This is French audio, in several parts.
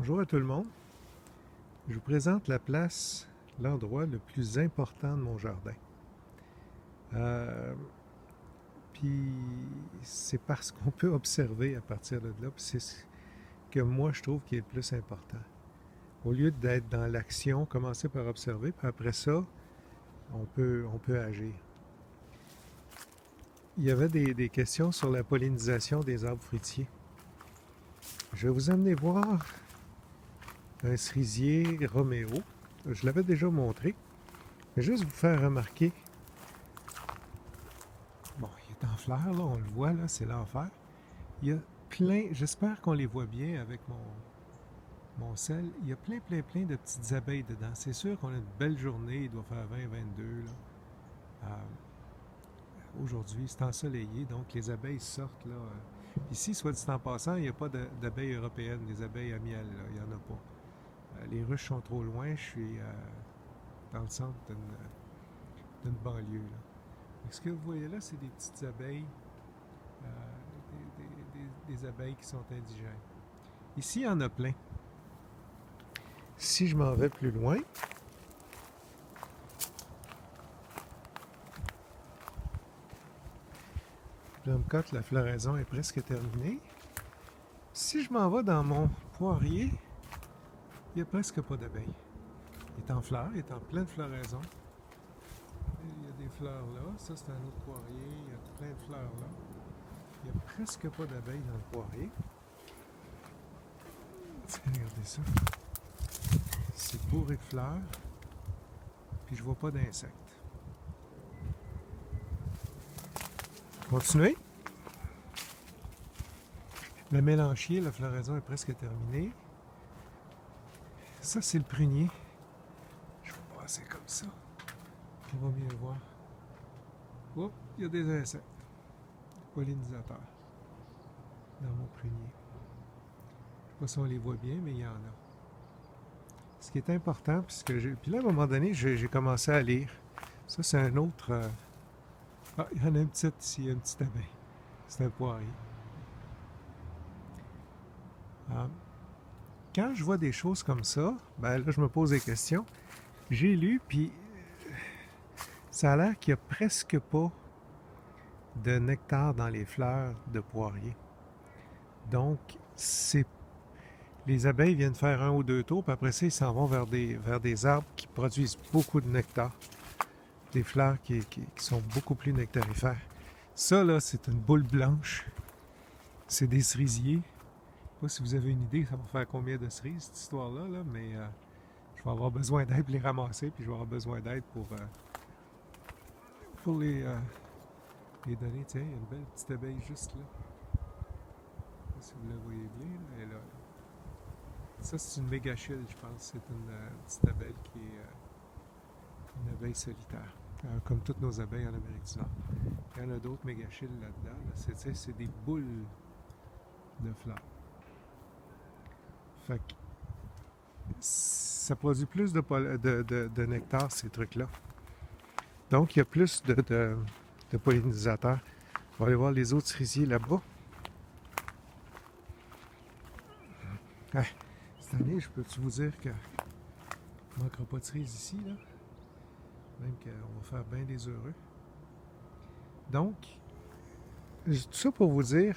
Bonjour à tout le monde. Je vous présente l'endroit le plus important de mon jardin. Euh, Puis c'est parce qu'on peut observer à partir de là, puis c'est ce que moi je trouve qui est le plus important. Au lieu d'être dans l'action, commencer par observer, puis après ça, on peut agir. Il y avait des questions sur la pollinisation des arbres fruitiers. Je vais vous amener voir un cerisier Roméo. Je l'avais déjà montré. Je vais juste vous faire remarquer. Bon, il est en fleurs, là, on le voit, là, c'est l'enfer. Il y a plein, j'espère qu'on les voit bien avec mon sel. Il y a plein de petites abeilles dedans. C'est sûr qu'on a une belle journée, il doit faire 20-22, là. Aujourd'hui, c'est ensoleillé, donc les abeilles sortent, là. Ici, soit dit en passant, il n'y a pas d'abeilles européennes, des abeilles à miel, là, il n'y en a pas. Les ruches sont trop loin, je suis dans le centre d'une banlieue, là. Ce que vous voyez là, c'est des petites abeilles, euh, des abeilles qui sont indigènes. Ici, il y en a plein. Si je m'en vais plus loin, Plumcott, la floraison est presque terminée. Si je m'en vais dans mon poirier, il n'y a presque pas d'abeilles. Il est en fleurs, il est en pleine floraison. Il y a des fleurs là, ça c'est un autre poirier, il y a plein de fleurs là. Il n'y a presque pas d'abeilles dans le poirier. Tiens, regardez ça. C'est bourré de fleurs, puis je vois pas d'insectes. Continuez. Le mélanchier, la floraison est presque terminée. Ça, c'est le prunier. Je vais passer comme ça. On va bien voir. Oups, il y a des insectes. Pollinisateurs dans mon prunier. Je ne sais pas si on les voit bien, mais il y en a. Ce qui est important, puis là, à un moment donné, j'ai commencé à lire. Ça, c'est un autre... Ah, il y en a une petite ici, il y a une petite abeille. C'est un poirier. Ah. Quand je vois des choses comme ça, ben là, je me pose des questions. J'ai lu, puis ça a l'air qu'il n'y a presque pas de nectar dans les fleurs de poirier. Donc, les abeilles viennent faire un ou deux tours, puis après ça, ils s'en vont vers des arbres qui produisent beaucoup de nectar. Des fleurs qui sont beaucoup plus nectarifères. Ça, là, c'est une boule blanche. C'est des cerisiers. Je ne sais pas si vous avez une idée, ça va faire combien de cerises, cette histoire-là, là, mais je vais avoir besoin d'aide pour les ramasser, puis je vais avoir besoin d'aide pour les donner. Tiens, il y a une belle petite abeille juste là. Je sais pas si vous la voyez bien, là, elle est là. Ça, c'est une mégachile, je pense. C'est une petite abeille qui est une abeille solitaire, comme toutes nos abeilles en Amérique du Nord. Il y en a d'autres mégachilles là-dedans. Là. C'est des boules de fleurs. Fait que ça produit plus de nectar, ces trucs-là. Donc, il y a plus de pollinisateurs. On va aller voir les autres cerisiers là-bas. Ah, cette année, je peux-tu vous dire qu'il ne manquera pas de cerises ici, là? Même qu'on va faire bien des heureux. Donc, tout ça pour vous dire,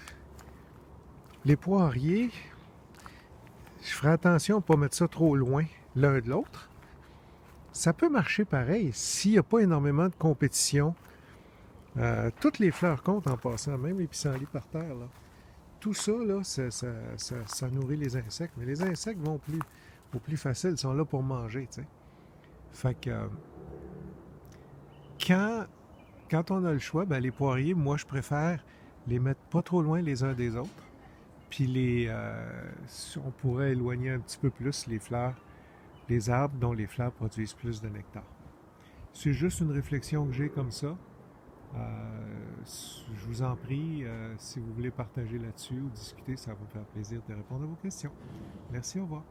les poiriers, je ferai attention à ne pas mettre ça trop loin l'un de l'autre. Ça peut marcher pareil s'il n'y a pas énormément de compétition. Toutes les fleurs comptent en passant, même les pissenlits par terre. Là. Tout ça, là, ça nourrit les insectes. Mais les insectes vont au plus facile, ils sont là pour manger. T'sais. Fait que quand on a le choix, ben, les poiriers, moi, je préfère les mettre pas trop loin les uns des autres. Puis on pourrait éloigner un petit peu plus les fleurs, les arbres dont les fleurs produisent plus de nectar. C'est juste une réflexion que j'ai comme ça. Je vous en prie, si vous voulez partager là-dessus ou discuter, ça va me faire plaisir de répondre à vos questions. Merci, au revoir.